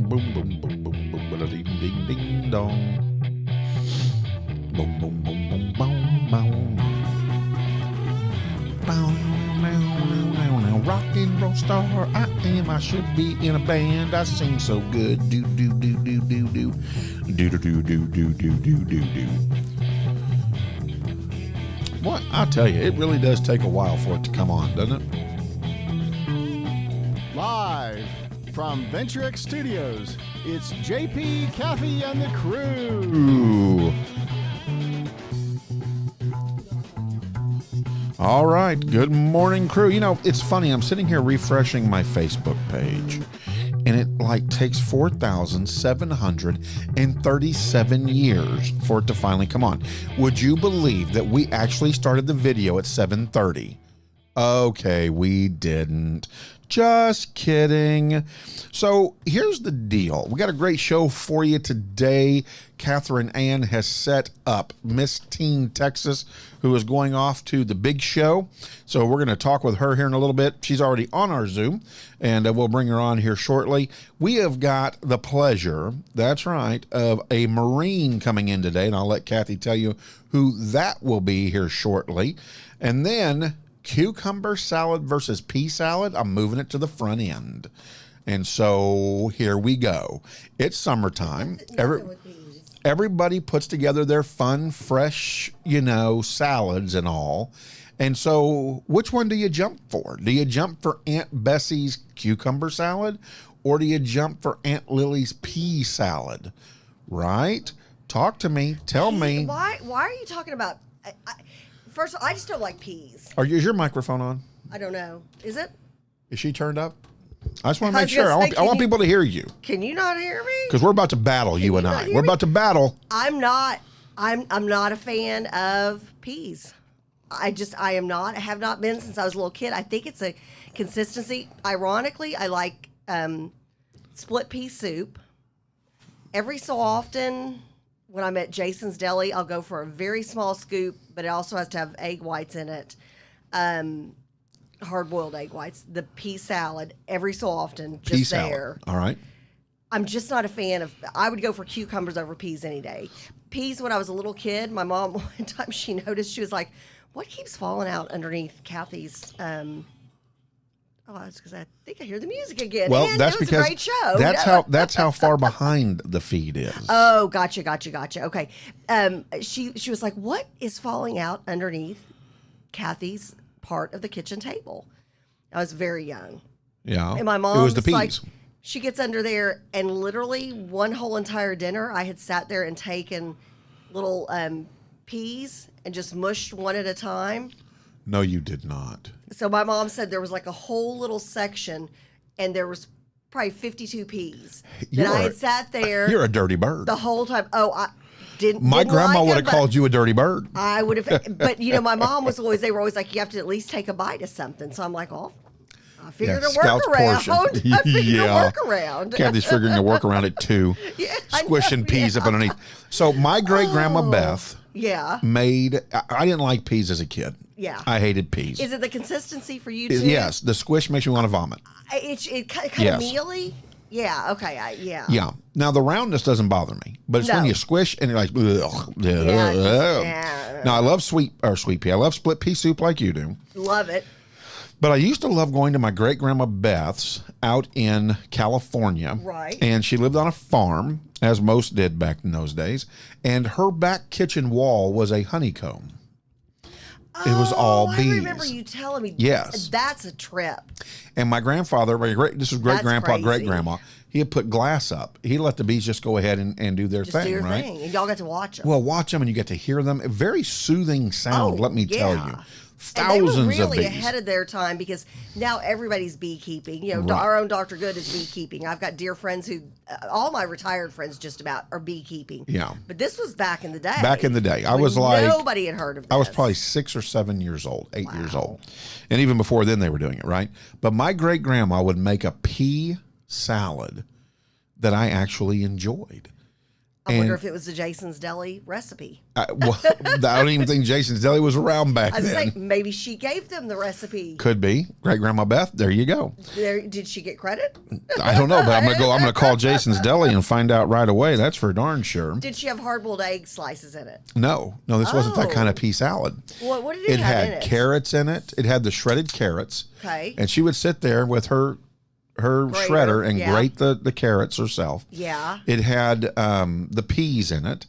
boom, boom, boom, boom, boom, boom, ba ding, ding, ding, dong. Boom, boom, boom, boom, boom, boom. Rock and roll star I am. I should be in a band. I sing so good. Do do do do do do do do do do do do do do do. What I'll tell you, it really does take a while for it to come on, doesn't it? Live from VentureX Studios, it's JP, Kathy, and the crew. Ooh. All right. Good morning, crew. You know, it's funny. I'm sitting here refreshing my Facebook page, and it takes 4,737 years for it to finally come on. Would you believe that we actually started the video at 7:30? Okay, we didn't. Just kidding. So here's the deal. We got a great show for you today. Catherine Ann has set up Miss Teen Texas, who is going off to the big show. So we're going to talk with her here in a little bit. She's already on our Zoom, and we'll bring her on here shortly. We have got the pleasure, that's right, of a Marine coming in today, and I'll let Kathy tell you who that will be here shortly. And then cucumber salad versus pea salad. I'm moving it to the front end. And so here we go. It's summertime. Everybody puts together their fun, fresh, salads and all. And so which one do you jump for? Do you jump for Aunt Bessie's cucumber salad, or do you jump for Aunt Lily's pea salad? Right? Talk to me. Tell me. Why are you talking about... First of all, I just don't like peas. Is your microphone on? I don't know. Is it? Is she turned up? I just want to make sure. I want people to hear you. Can you not hear me? Because we're about to battle, you and I. We're about to battle. I'm not a fan of peas. I am not. I have not been since I was a little kid. I think it's a consistency. Ironically, I like split pea soup. Every so often, when I'm at Jason's Deli, I'll go for a very small scoop, but it also has to have egg whites in it. Hard-boiled egg whites. The pea salad, every so often, just pea salad. there. All right. I'm just not a fan of... I would go for cucumbers over peas any day. Peas, when I was a little kid, my mom, one time she noticed, she was like, what keeps falling out underneath Kathy's... it's because I think I hear the music again. Well, and that's it was because a great show. That's how far behind the feed is. Oh, gotcha. Okay. She was like, what is falling out underneath Kathy's part of the kitchen table? I was very young. Yeah. And my mom it was the peas. Like, she gets under there, and literally one whole entire dinner, I had sat there and taken little peas and just mushed one at a time. No, you did not. So my mom said there was like a whole little section, and there was probably 52 peas. And I had sat there. You're a dirty bird. The whole time. Oh, I didn't. My grandma like would have called you a dirty bird. I would have. But, my mom was always, they were always like, you have to at least take a bite of something. So I'm like, I figured a workaround. I figured a workaround. Kathy's figuring a workaround at 2. Yeah, squishing peas up underneath. So my great-grandma Beth made, I didn't like peas as a kid. Yeah. I hated peas. Is it the consistency for you too? Yes. The squish makes me want to vomit. It kind of mealy? Yeah. Okay. Yeah. Now, the roundness doesn't bother me, but it's when you squish and you're like, ugh. Now, I love sweet pea. I love split pea soup like you do. Love it. But I used to love going to my great-grandma Beth's out in California. Right. And she lived on a farm, as most did back in those days. And her back kitchen wall was a honeycomb. It was all bees. I remember you telling me. Yes. That's a trip. And my grandfather, this was great-grandpa, great-grandma, he had put glass up. He let the bees just go ahead and do their thing, right? And y'all got to watch them. Well, watch them and you get to hear them. A very soothing sound, let me tell you. Thousands and they were really of bees. ahead of their time, because now everybody's beekeeping. Our own Dr. Good is beekeeping. I've got dear friends who, all my retired friends just about, are beekeeping. Yeah. But this was back in the day. Back in the day. I was like... Nobody had heard of this. I was probably 6 or 7 years old, 8 years old. And even before then they were doing it, right? But my great-grandma would make a pea salad that I actually enjoyed. I wonder if it was the Jason's Deli recipe. Well, I don't even think Jason's Deli was around back I was then. like, maybe she gave them the recipe. Could be. Great Grandma Beth, there you go. Did she get credit? I don't know, but I'm gonna call Jason's Deli and find out right away. That's for darn sure. Did she have hard-boiled egg slices in it? No, this wasn't that kind of pea salad. What did it have had in it? carrots in it. It had the shredded carrots. Okay. And she would sit there with her shredder and grate the carrots herself. Yeah. It had the peas in it.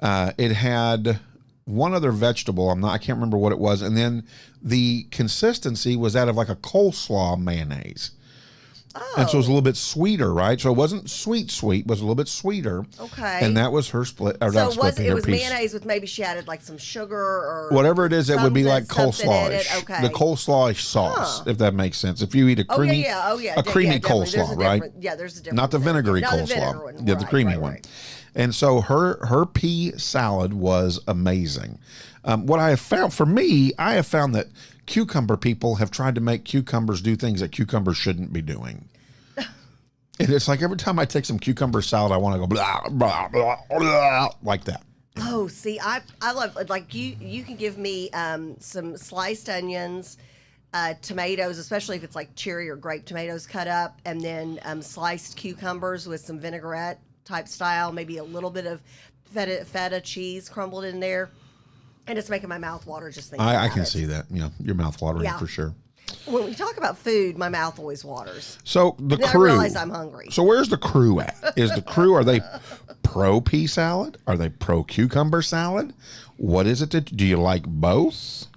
It had one other vegetable. I can't remember what it was. And then the consistency was that of like a coleslaw mayonnaise. Oh. And so it was a little bit sweeter, right? So it wasn't sweet, it was a little bit sweeter. Okay. And that was her split. Or So not split, it her was piece. mayonnaise with maybe she added like some sugar or whatever it is, it would be like something in it. coleslawish. Okay. The coleslawish sauce, if that makes sense. If you eat a creamy, a creamy coleslaw, right? Yeah, there's a difference. Not the vinegary Not coleslaw. the vinegar one. Yeah, the Right, creamy right, one. right. And so her pea salad was amazing. What I have found, for me, I have found that cucumber people have tried to make cucumbers do things that cucumbers shouldn't be doing. And it's like every time I take some cucumber salad, I want to go blah, blah, blah, blah, like that. Oh, see, I love, like, you can give me some sliced onions, tomatoes, especially if it's like cherry or grape tomatoes cut up, and then sliced cucumbers with some vinaigrette type style, maybe a little bit of feta cheese crumbled in there, and it's making my mouth water just thinking I about can it. see that. You know, your mouth watering Yeah. for sure. When we talk about food, my mouth always waters. So the Then I crew. realize I'm hungry. So where's the crew at? Is the crew, are they pro pea salad? Are they pro cucumber salad? What is it that, do you like both?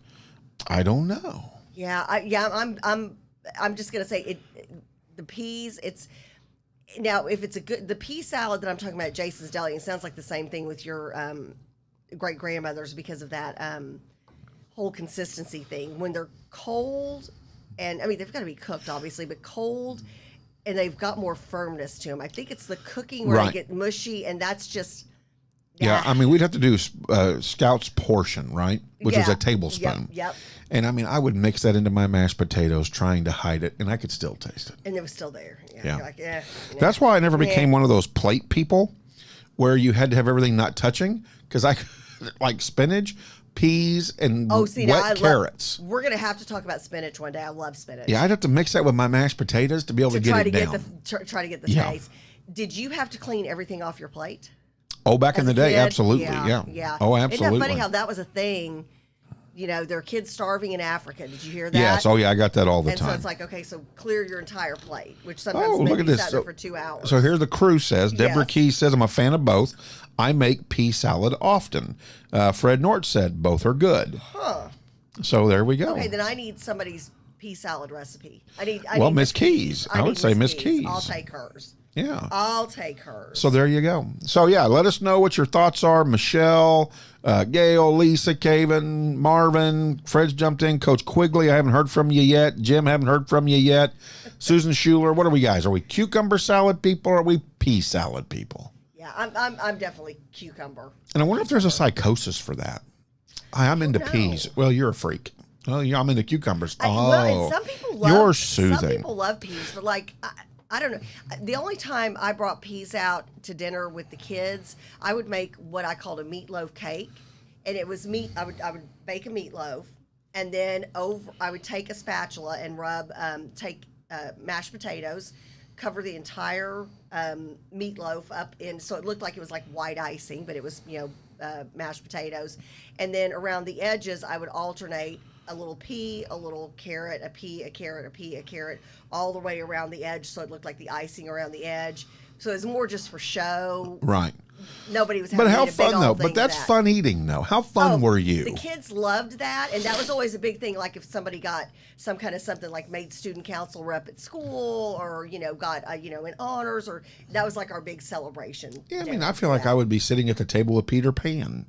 I don't know. Yeah, I'm just gonna say the peas. It's now if it's the pea salad that I'm talking about at Jason's Deli. It sounds like the same thing with your great grandmother's because of that whole consistency thing. When they're cold, and I mean they've got to be cooked obviously, but cold, and they've got more firmness to them. I think it's the cooking where they get mushy, and that's just. Yeah, I mean, we'd have to do Scout's portion, right? Which is a tablespoon. Yep. And I mean, I would mix that into my mashed potatoes trying to hide it, and I could still taste it. And it was still there. Yeah. You're like, yeah. That's why I never became one of those plate people where you had to have everything not touching, because I like spinach, peas, and wet carrots. We're going to have to talk about spinach one day. I love spinach. Yeah, I'd have to mix that with my mashed potatoes to be able to get it down. Try to get the taste. Did you have to clean everything off your plate? Oh, back in the day, absolutely, yeah. Oh, absolutely. Isn't that funny how that was a thing? You know, there are kids starving in Africa. Did you hear that? Yes. Oh, yeah, I got that all the and time. so it's like, okay, so clear your entire plate, which sometimes maybe you sat there for 2 hours. So here the crew says, Deborah Key says, I'm a fan of both. I make pea salad often. Fred Nort said, both are good. Huh. So there we go. Okay, then I need somebody's pea salad recipe. Well, Miss Keys. I would say Miss Keys. I'll take hers. Yeah. I'll take hers. So there you go. So yeah, let us know what your thoughts are. Michelle, Gail, Lisa, Caven, Marvin, Fred's jumped in. Coach Quigley, I haven't heard from you yet. Jim, haven't heard from you yet. Susan Schuler, what are we guys? Are we cucumber salad people or are we pea salad people? Yeah, I'm definitely cucumber. And I wonder if there's a psychosis for that. I'm into peas. Well, you're a freak. Oh, yeah, I'm into cucumbers. Well, and some people love. You're soothing. Some people love peas, but like I don't know. The only time I brought peas out to dinner with the kids, I would make what I called a meatloaf cake, and it was meat. I would bake a meatloaf, and then I would take a spatula and take mashed potatoes, cover the entire meatloaf up in, so it looked like it was like white icing, but it was mashed potatoes, and then around the edges I would alternate a little pea, a little carrot, a pea, a carrot, a pea, a carrot, all the way around the edge, so it looked like the icing around the edge. So it was more just for show. Right. Nobody was having But how a big fun, old though. thing But that's of that. fun eating, though. How fun were you? The kids loved that, and that was always a big thing. Like if somebody got some kind of something like made student council rep at school, or got in honors, or that was like our big celebration. Yeah, I mean, I feel like I would be sitting at the table with Peter Pan.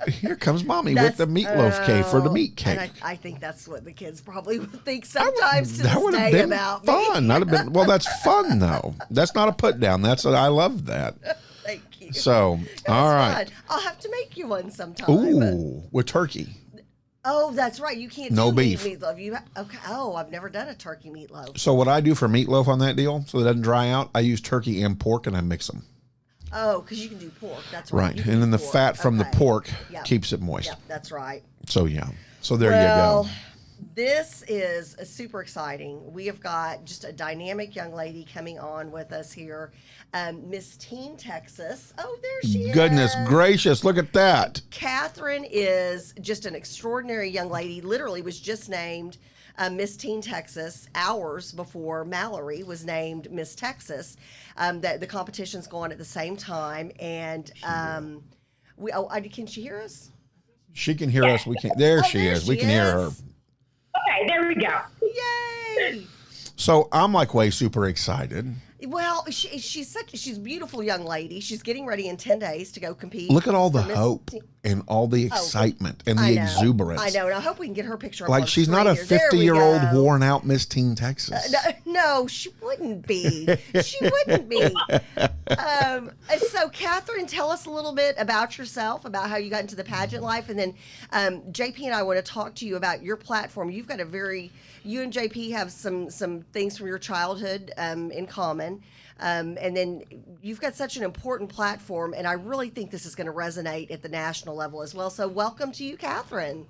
Here comes Mommy with the meatloaf cake for the meat cake. And I think that's what the kids probably would think sometimes to That this would have day been about fun. me. That'd have been, well, that's fun though. That's not a put down. I love that. Thank you. So, all right. Fun. I'll have to make you one sometime. Ooh, with turkey. Oh, that's right. You can't No do beef. meatloaf. Okay. Oh, I've never done a turkey meatloaf. So what I do for meatloaf on that deal, so it doesn't dry out, I use turkey and pork and I mix them. Oh, because you can do pork. That's right. Right. And then the fat from the pork keeps it moist. Yep, that's right. So, yeah. So there you go. This is super exciting. We have got just a dynamic young lady coming on with us here, Miss Teen Texas. Oh, there she is. Goodness gracious, look at that. Catherine is just an extraordinary young lady. Literally was just named Miss Teen Texas hours before Mallory was named Miss Texas. The competition's going at the same time, and can she hear us? She can hear us. We can. There she is. We can hear her. Okay, there we go. Yay! So I'm like way super excited. Well, she's a beautiful young lady. She's getting ready in 10 days to go compete. Look at all the hope and all the excitement and the exuberance. I know, and I hope we can get her picture. Like she's not a 50-year-old worn out Miss Teen Texas. No, she wouldn't be. She wouldn't be. So, Catherine, tell us a little bit about yourself, about how you got into the pageant life, and then JP and I want to talk to you about your platform. You've got you and JP have some things from your childhood in common. And then you've got such an important platform, and I really think this is going to resonate at the national level as well. So welcome to you, Catherine.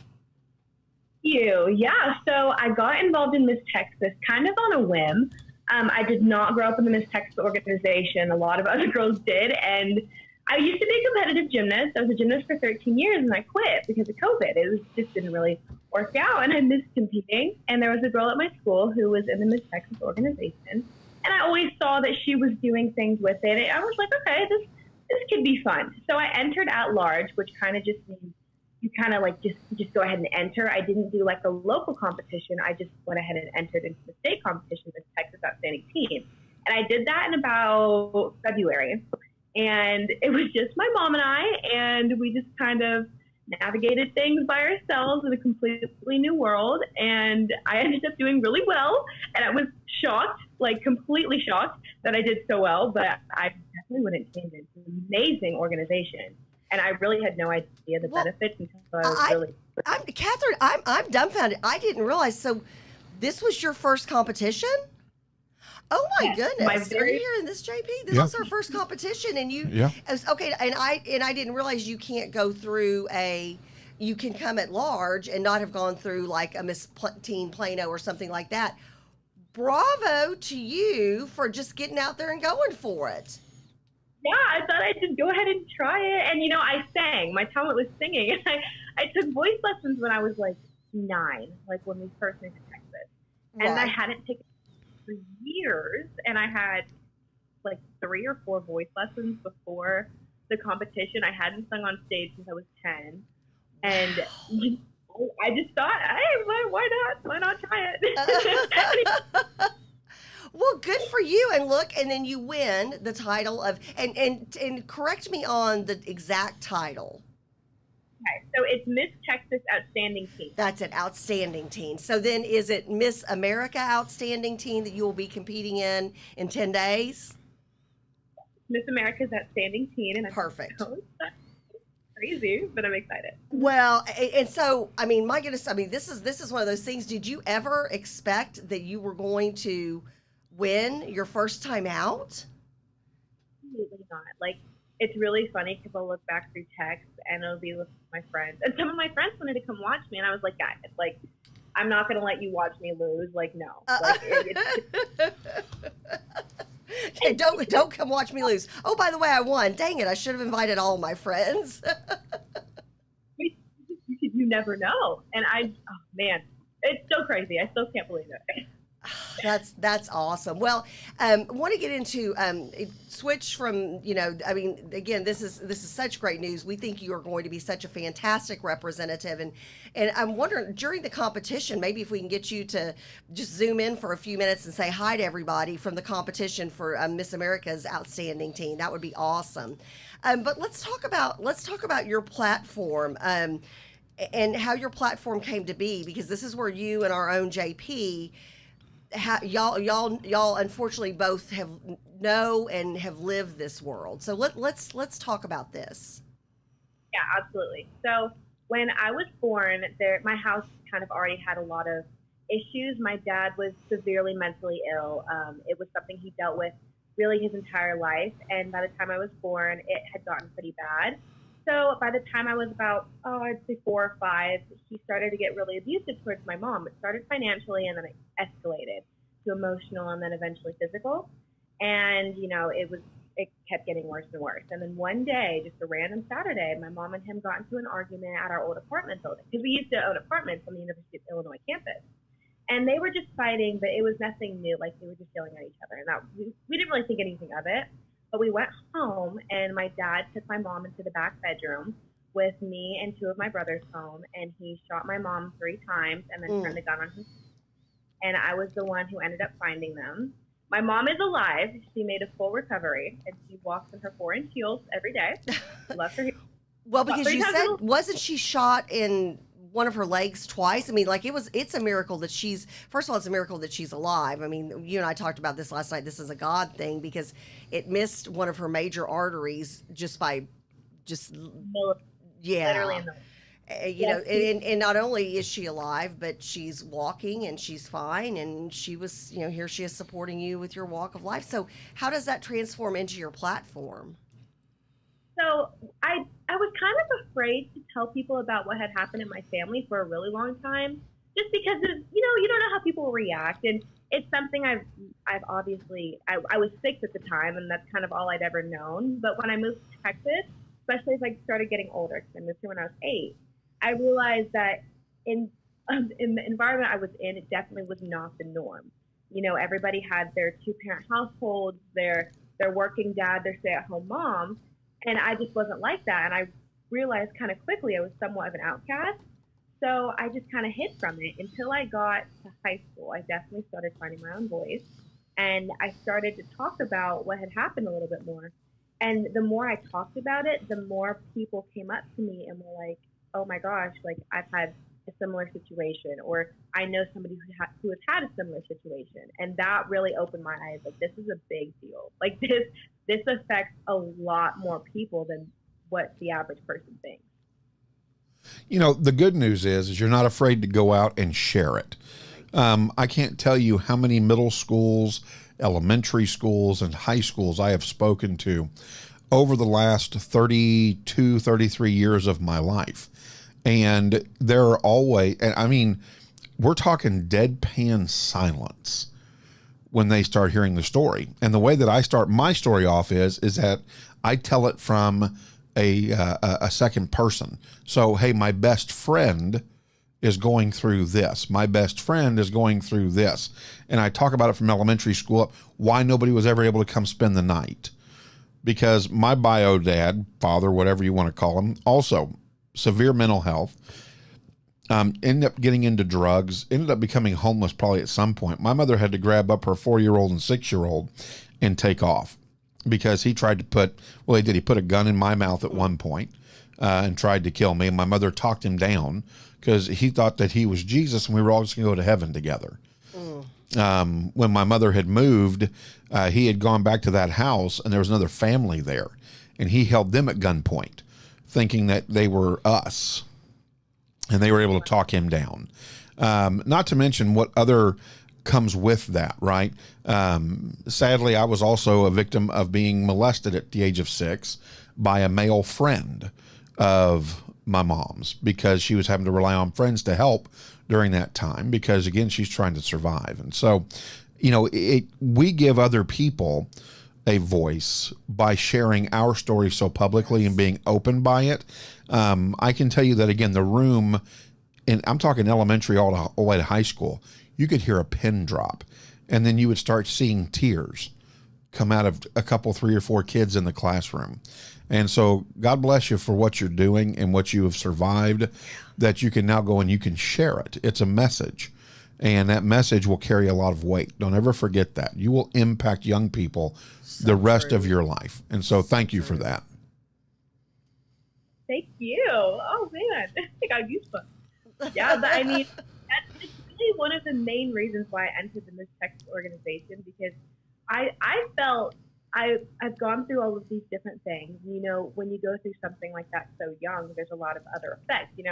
Thank you. Yeah, so I got involved in Miss Texas kind of on a whim. I did not grow up in the Miss Texas organization. A lot of other girls did, and I used to be a competitive gymnast. I was a gymnast for 13 years, and I quit because of COVID. Just didn't really work out, and I missed competing. And there was a girl at my school who was in the Miss Texas organization, and I always saw that she was doing things with it. And I was like, okay, this could be fun. So I entered at large, which kind of just means you kind of like just go ahead and enter. I didn't do like a local competition. I just went ahead and entered into the state competition with Texas Outstanding Teen. And I did that in about February. And it was just my mom and I, and we just kind of navigated things by ourselves in a completely new world. And I ended up doing really well. And I was shocked, like completely shocked that I did so well, but I definitely wouldn't change it. It's an amazing organization. And I really had no idea the benefits until I was Catherine, I'm dumbfounded. I didn't realize. So this was your first competition? Oh my goodness! Are you hearing this, JP? This was our first competition, and okay. And I didn't realize you can't go through you can come at large and not have gone through like a Miss Teen Plano or something like that. Bravo to you for just getting out there and going for it. Yeah, I thought I'd just go ahead and try it. And, I sang. My talent was singing. I took voice lessons when I was, 9, when we first moved to Texas. Right. And I hadn't taken it for years. And I had, 3 or 4 voice lessons before the competition. I hadn't sung on stage since I was 10. And I just thought, hey, why not? Why not try it? Well, good for you. And look, and then you win the title of, and correct me on the exact title. Okay, so it's Miss Texas Outstanding Teen. That's an Outstanding Teen. So then is it Miss America Outstanding Teen that you will be competing in 10 days? Miss America's Outstanding Teen. And perfect. Crazy, but I'm excited. Well, and so, my goodness, this is one of those things. Did you ever expect that you were going to win your first time out? Absolutely not. It's really funny because I'll look back through text and it'll be with my friends. And some of my friends wanted to come watch me, and I was like, guys, I'm not going to let you watch me lose. No. Hey, don't come watch me lose. Oh, by the way, I won. Dang it, I should have invited all my friends. You never know. And man, it's so crazy. I still can't believe it. That's awesome. Well, want to get into switch from again, this is such great news. We think you are going to be such a fantastic representative, and I'm wondering during the competition, maybe if we can get you to just zoom in for a few minutes and say hi to everybody from the competition for Miss America's Outstanding Teen. That would be awesome. But let's talk about your platform. And how your platform came to be, because this is where you and our own JP, y'all unfortunately both have lived this world. So let's talk about this. Yeah, absolutely. So when I was born, my house kind of already had a lot of issues. My dad was severely mentally ill. It was something he dealt with really his entire life. And by the time I was born, it had gotten pretty bad. So by the time I was about, I'd say 4 or 5, he started to get really abusive towards my mom. It started financially, and then it escalated to emotional, and then eventually physical. And, it kept getting worse and worse. And then one day, just a random Saturday, my mom and him got into an argument at our old apartment building, because we used to own apartments on the University of Illinois campus. And they were just fighting, but it was nothing new. Like, they were just yelling at each other. And that, we didn't really think anything of it. But we went home, and my dad took my mom into the back bedroom with me and 2 of my brothers home, and he shot my mom 3 times and then turned the gun on him. And I was the one who ended up finding them. My mom is alive. She made a full recovery, and she walks in her 4-inch heels every day. Love her. Well, because you said, wasn't she shot in one of her legs twice? I mean, like, it's a miracle that first of all, it's a miracle that she's alive. I mean, you and I talked about this last night. This is a God thing, because it missed one of her major arteries literally in the and not only is she alive, but she's walking and she's fine, and she was, here she is supporting you with your walk of life. So how does that transform into your platform? So I was kind of afraid to tell people about what had happened in my family for a really long time, just because of, you don't know how people will react. And it's something I've obviously, I was 6 at the time, and that's kind of all I'd ever known. But when I moved to Texas, especially as I started getting older, because I moved here when I was 8, I realized that in the environment I was in, it definitely was not the norm. Everybody had their 2-parent households, their working dad, their stay-at-home mom, and I just wasn't like that. And I realized kind of quickly I was somewhat of an outcast. So I just kind of hid from it until I got to high school. I definitely started finding my own voice, and I started to talk about what had happened a little bit more. And the more I talked about it, the more people came up to me and were like, oh my gosh, like, I've had a similar situation, or I know somebody who has had a similar situation. And that really opened my eyes. Like, this is a big deal. Like, this affects a lot more people than what the average person thinks. The good news is you're not afraid to go out and share it. I can't tell you how many middle schools, elementary schools, and high schools I have spoken to over the last 32, 33 years of my life. And there are always, and I mean, we're talking deadpan silence when they start hearing the story. And the way that I start my story off is that I tell it from a second person. So, hey, my best friend is going through this. My best friend is going through this. And I talk about it from elementary school up, why nobody was ever able to come spend the night. Because my bio dad, father, whatever you want to call him, also severe mental health, ended up getting into drugs, ended up becoming homeless probably at some point. My mother had to grab up her 4-year-old and 6-year-old and take off because he tried to he put a gun in my mouth at one point and tried to kill me. And my mother talked him down because he thought that he was Jesus and we were all just going to go to heaven together. When my mother had moved, he had gone back to that house and there was another family there, and he held them at gunpoint, thinking that they were us, and they were able to talk him down. Not to mention what other comes with that, right? Sadly, I was also a victim of being molested at the age of 6 by a male friend of my mom's, because she was having to rely on friends to help during that time, because again, she's trying to survive. And so, we give other people a voice by sharing our story so publicly and being open by it. I can tell you that, again, the room, and I'm talking elementary all the way to high school, you could hear a pin drop, and then you would start seeing tears come out of a couple, 3 or 4 kids in the classroom. And so God bless you for what you're doing and what you have survived, that you can now go and you can share it. It's a message, and that message will carry a lot of weight. Don't ever forget that. You will impact young people the rest of your life. And so thank you for that. Thank you. Oh, man. I got goosebumps. Yeah, but I mean, that's really one of the main reasons why I entered the Miss Texas organization, because I felt I've gone through all of these different things. When you go through something like that so young, there's a lot of other effects. You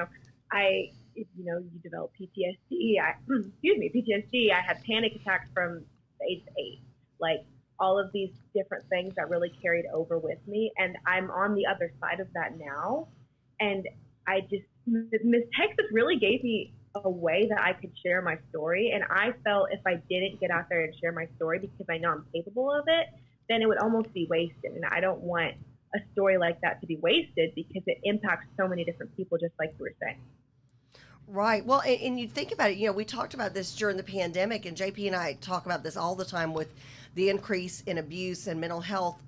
develop PTSD. PTSD. I had panic attacks from the age of 8. Like, all of these different things that really carried over with me. And I'm on the other side of that now. And Miss Texas really gave me a way that I could share my story. And I felt if I didn't get out there and share my story because I know I'm capable of it, then it would almost be wasted. And I don't want a story like that to be wasted because it impacts so many different people, just like you were saying. Right. Well, and you think about it, we talked about this during the pandemic, and JP and I talk about this all the time with the increase in abuse and mental health.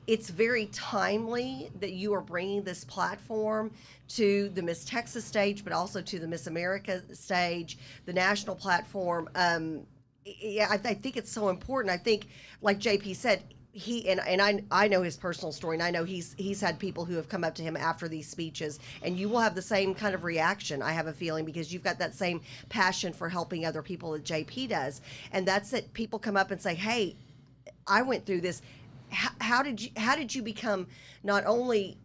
It's very timely that you are bringing this platform to the Miss Texas stage, but also to the Miss America stage, the national platform. Yeah, I think it's so important. I think, like JP said, I know his personal story, and I know he's had people who have come up to him after these speeches, and you will have the same kind of reaction, I have a feeling, because you've got that same passion for helping other people that JP does. And that's it. People come up and say, hey, I went through this. How did you become not only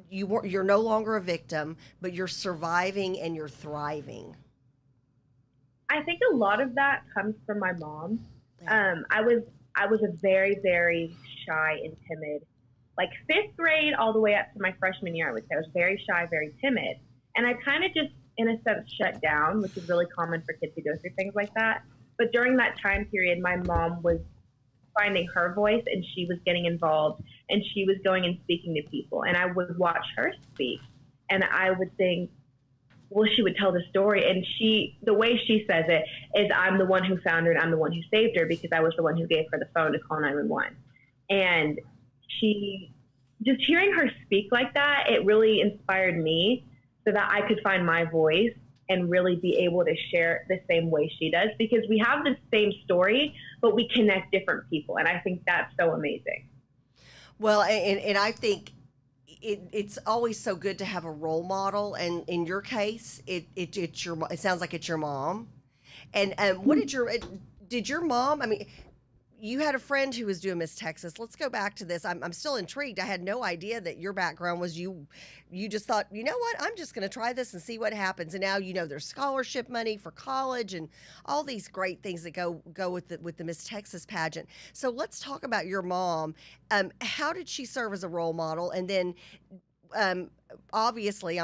you're no longer a victim, but you're surviving and you're thriving? I think a lot of that comes from my mom. I was a very, very shy and timid, like 5th grade all the way up to my freshman year. I would say I was very shy, very timid, and I kind of just, in a sense, shut down, which is really common for kids to go through things like that. But during that time period, my mom was finding her voice, and she was getting involved, and she was going and speaking to people, and I would watch her speak, and I would think, well, she would tell the story, and the way she says it is, I'm the one who found her and I'm the one who saved her because I was the one who gave her the phone to call 911. And just hearing her speak like that, it really inspired me so that I could find my voice and really be able to share the same way she does, because we have the same story, but we connect different people. And I think that's so amazing. Well, and I think it's always so good to have a role model, and in your case, it sounds like it's your mom. And what did your mom? I mean, you had a friend who was doing Miss Texas. Let's go back to this. I'm still intrigued. I had no idea that your background was you just thought, you know what, I'm just going to try this and see what happens. And now there's scholarship money for college and all these great things that go with the Miss Texas pageant. So let's talk about your mom. How did she serve as a role model? And then obviously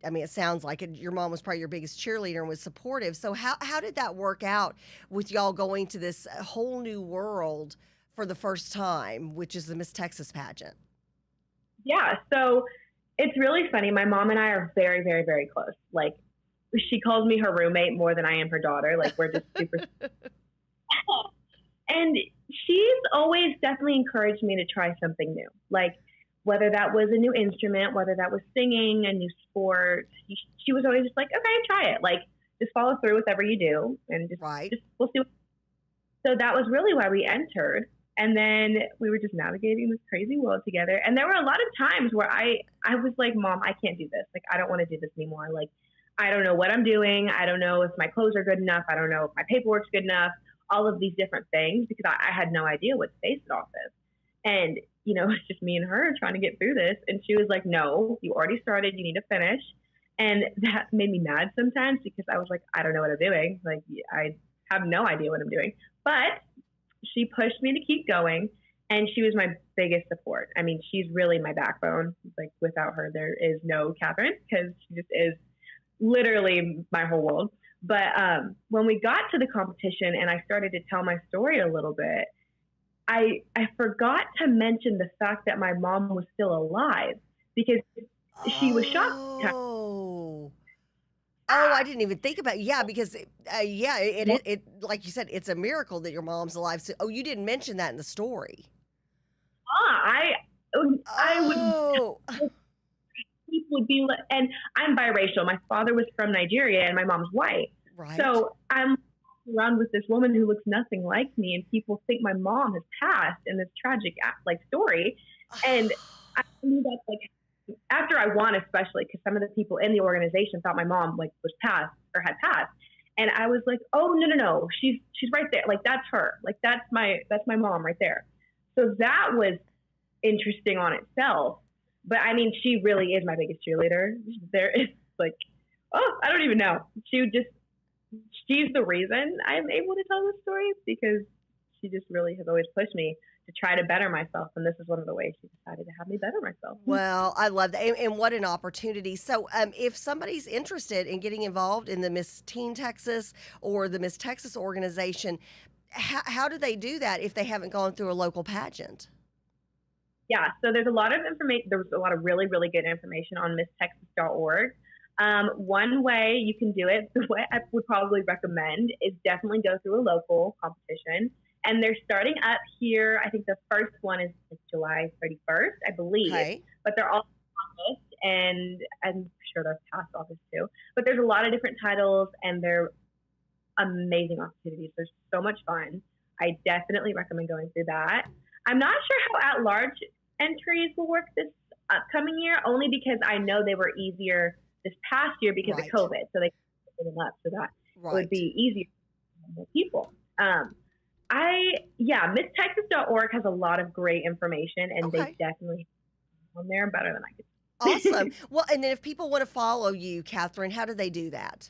it sounds like it, your mom was probably your biggest cheerleader and was supportive. So how did that work out with y'all going to this whole new world for the first time, which is the Miss Texas pageant? Yeah, so it's really funny. My mom and I are very, very, very close. Like, she calls me her roommate more than I am her daughter. Like, we're just super. And she's always definitely encouraged me to try something new. Like, whether that was a new instrument, whether that was singing, a new sport, she was always just like, okay, try it. Like, just follow through with whatever you do, and just we'll see. So that was really why we entered. And then we were just navigating this crazy world together. And there were a lot of times where I was like, Mom, I can't do this. Like, I don't want to do this anymore. Like, I don't know what I'm doing. I don't know if my clothes are good enough. I don't know if my paperwork's good enough. All of these different things, because I had no idea what to base it off of. And, it's just me and her trying to get through this. And she was like, no, you already started. You need to finish. And that made me mad sometimes, because I was like, I don't know what I'm doing. Like, I have no idea what I'm doing. But she pushed me to keep going, and she was my biggest support. I mean, she's really my backbone. Like, without her, there is no Catherine, because she just is literally my whole world. But when we got to the competition and I started to tell my story a little bit, I forgot to mention the fact that my mom was still alive, because she was shocked. Oh, I didn't even think about it. Yeah, because it like you said, it's a miracle that your mom's alive. So, you didn't mention that in the story. I would. People would be, and I'm biracial. My father was from Nigeria and my mom's white. Right. So I'm around with this woman who looks nothing like me, and people think my mom has passed in this tragic story. And I knew that, like, after I won, especially because some of the people in the organization thought my mom was passed or had passed. And I was like, oh, no, she's right there. Like, that's her. Like, that's my mom right there. So that was interesting on itself. But I mean, she really is my biggest cheerleader. There is I don't even know. She's the reason I'm able to tell this story, because she just really has always pushed me to try to better myself. And this is one of the ways she decided to have me better myself. Well, I love that. And what an opportunity. So if somebody's interested in getting involved in the Miss Teen Texas or the Miss Texas organization, how do they do that if they haven't gone through a local pageant? Yeah, so there's a lot of information. There's a lot of really, really good information on misstexas.org. One way you can do it, the way I would probably recommend, is definitely go through a local competition. And they're starting up here. I think the first one is July 31st, I believe. Okay. But they're all on August, and I'm sure they're past August too. But there's a lot of different titles, and they're amazing opportunities. They're so much fun. I definitely recommend going through that. I'm not sure how at-large entries will work this upcoming year, only because I know they were easier this past year because of COVID. So they put them up so that it would be easier for more people. MissTexas.org has a lot of great information, and they definitely on there better than I could. Awesome. Well, and then if people want to follow you, Catherine, how do they do that?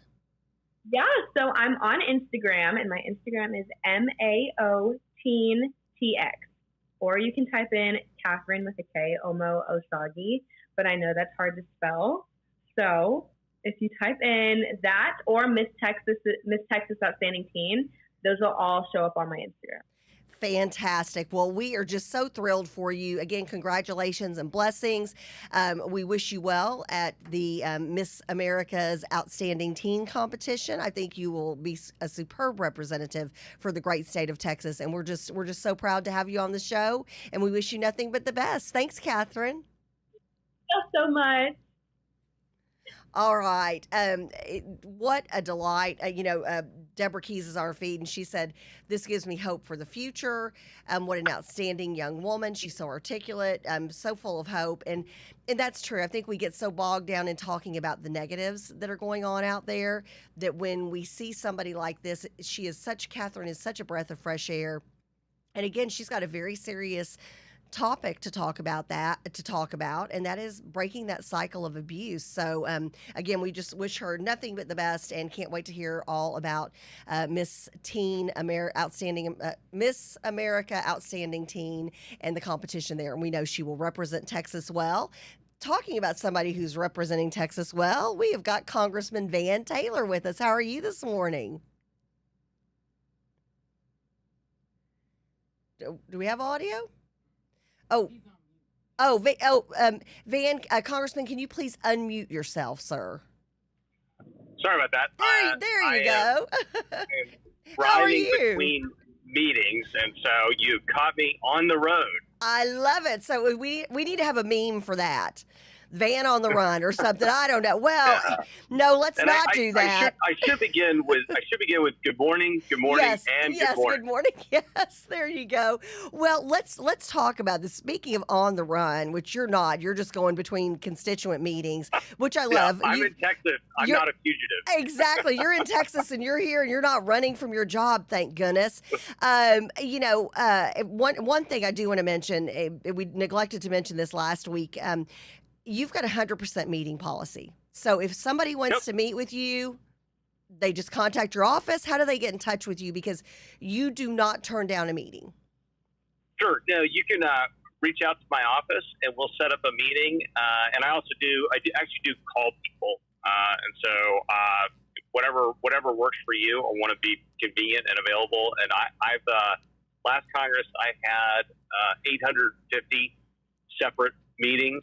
Yeah, so I'm on Instagram, and my Instagram is MAOTeenTX. Or you can type in Catherine with a K, Omo Osagi, but I know that's hard to spell. So if you type in that or Miss Texas Outstanding Teen, those will all show up on my Instagram. Fantastic. Well, we are just so thrilled for you. Again, congratulations and blessings. We wish you well at the Miss America's Outstanding Teen competition. I think you will be a superb representative for the great state of Texas, and we're just so proud to have you on the show, and we wish you nothing but the best. Thanks, Catherine. Thank you so much. All right. What a delight. Deborah Keys is on her feed, and she said, this gives me hope for the future. What an outstanding young woman. She's so articulate, so full of hope. And that's true. I think we get so bogged down in talking about the negatives that are going on out there that when we see somebody like this, Catherine is such a breath of fresh air. And again, she's got a very serious topic to talk about, and that is breaking that cycle of abuse. So again, we just wish her nothing but the best, and can't wait to hear all about Miss America Outstanding Teen and the competition there. And we know she will represent Texas well. Talking about somebody who's representing Texas well, we have got Congressman Van Taylor with us. How are you this morning? Do we have audio? Van, Congressman, can you please unmute yourself, sir? Sorry about that. There you go. How are you? Between meetings, and so you caught me on the road. I love it. So we need to have a meme for that. Van on the run or something. I don't know. Well, no, let's not do that. I should begin with good morning, good morning, yes, and yes, good morning. Yes, there you go. Well, let's talk about this. Speaking of on the run, which you're not, you're just going between constituent meetings, which I love. I'm in Texas. I'm not a fugitive. Exactly. You're in Texas and you're here and you're not running from your job, thank goodness. One thing I do want to mention, we neglected to mention this last week. You've got 100% meeting policy. So if somebody wants to meet with you, they just contact your office. How do they get in touch with you? Because you do not turn down a meeting. Sure. No, you can reach out to my office and we'll set up a meeting. And I actually do call people. And so whatever works for you, I want to be convenient and available. And I've last Congress, I had 850 separate meetings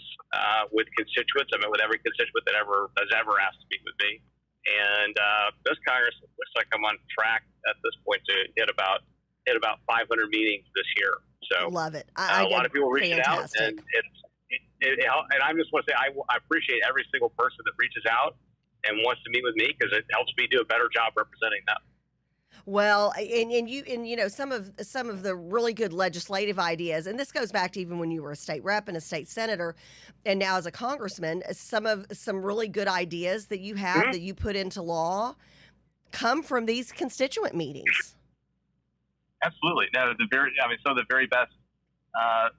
with constituents. I met with every constituent that has ever asked to meet with me. And this Congress looks like I'm on track at this point to hit about 500 meetings this year. So love it. A lot of people reaching out, and and I just want to say I appreciate every single person that reaches out and wants to meet with me, because it helps me do a better job representing them. Well, and some of the really good legislative ideas, and this goes back to even when you were a state rep and a state senator, and now as a congressman, some really good ideas that you have that you put into law come from these constituent meetings. Absolutely. No, some of the very best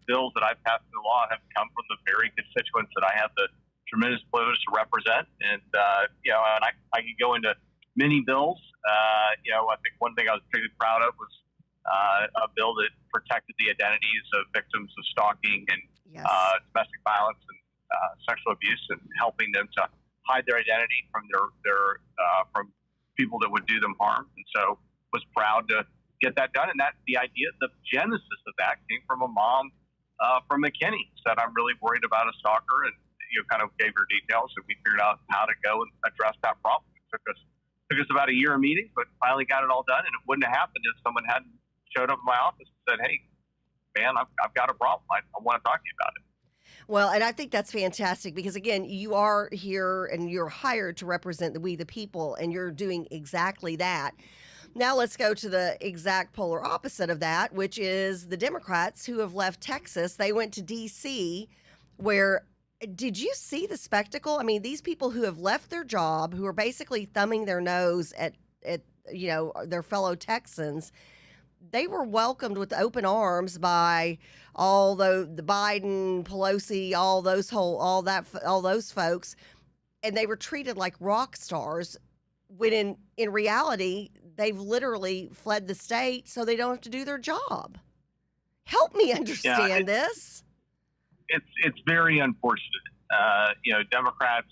bills that I've passed into law have come from the very constituents that I have the tremendous privilege to represent, and I could go into many bills. I think one thing I was particularly proud of was a bill that protected the identities of victims of stalking and Yes. domestic violence and sexual abuse, and helping them to hide their identity from from people that would do them harm. And so was proud to get that done. And that the genesis of that came from a mom from McKinney, said, I'm really worried about a stalker, and kind of gave her details, and we figured out how to go and address that problem. It took us about a year of meetings, but finally got it all done. And it wouldn't have happened if someone hadn't showed up in my office and said, hey, man, I've got a problem. I want to talk to you about it. Well, and I think that's fantastic because, again, you are here and you're hired to represent we the people, and you're doing exactly that. Now let's go to the exact polar opposite of that, which is the Democrats who have left Texas. They went to D.C., where did you see the spectacle? I mean, these people who have left their job, who are basically thumbing their nose at their fellow Texans, they were welcomed with open arms by all the Biden, Pelosi, all those folks, and they were treated like rock stars. When in reality, they've literally fled the state so they don't have to do their job. Help me understand this. It's very unfortunate. Democrats,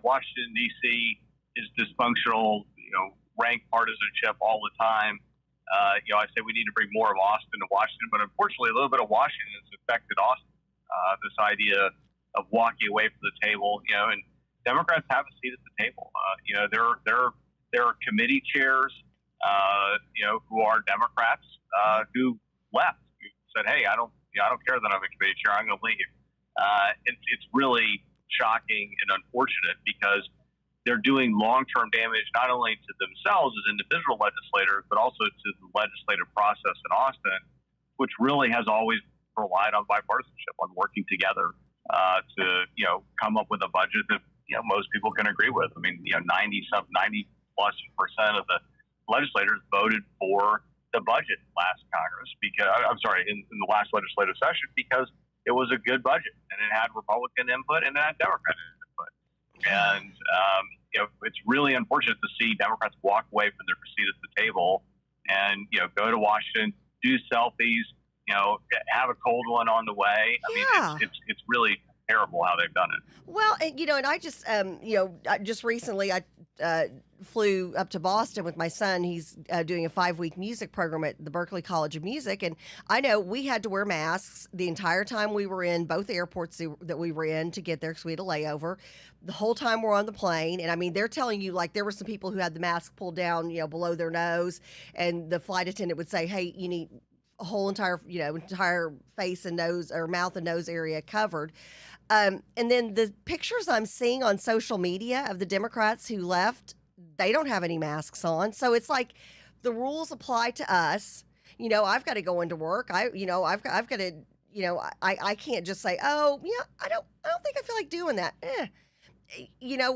Washington D.C. is dysfunctional. Rank partisanship all the time. I say we need to bring more of Austin to Washington, but unfortunately, a little bit of Washington has affected Austin. This idea of walking away from the table, and Democrats have a seat at the table. There are committee chairs, who are Democrats who left, who said, "Hey, I don't care that I'm a committee chair. I'm going to leave." It's really shocking and unfortunate because they're doing long-term damage not only to themselves as individual legislators, but also to the legislative process in Austin, which really has always relied on bipartisanship, on working together to come up with a budget that most people can agree with. I mean, 90+% of the legislators voted for the budget last Congress in the last legislative session because it was a good budget and it had Republican input and it had Democrat input. And it's really unfortunate to see Democrats walk away from their seat at the table and go to Washington, do selfies, have a cold one on the way. I mean, it's really terrible how they've done it. Well, and I just just recently I flew up to Boston with my son. He's doing a 5-week music program at the Berklee College of Music, and I know we had to wear masks the entire time we were in both airports that we were in to get there because we had a layover. The whole time we're on the plane, and I mean, they're telling you, like, there were some people who had the mask pulled down, below their nose, and the flight attendant would say, "Hey, you need a whole entire face and nose or mouth and nose area covered." And then the pictures I'm seeing on social media of the Democrats who left, they don't have any masks on. So it's like the rules apply to us. I've got to go into work. I've got to, I can't just say, "Oh, yeah, I don't think I feel like doing that."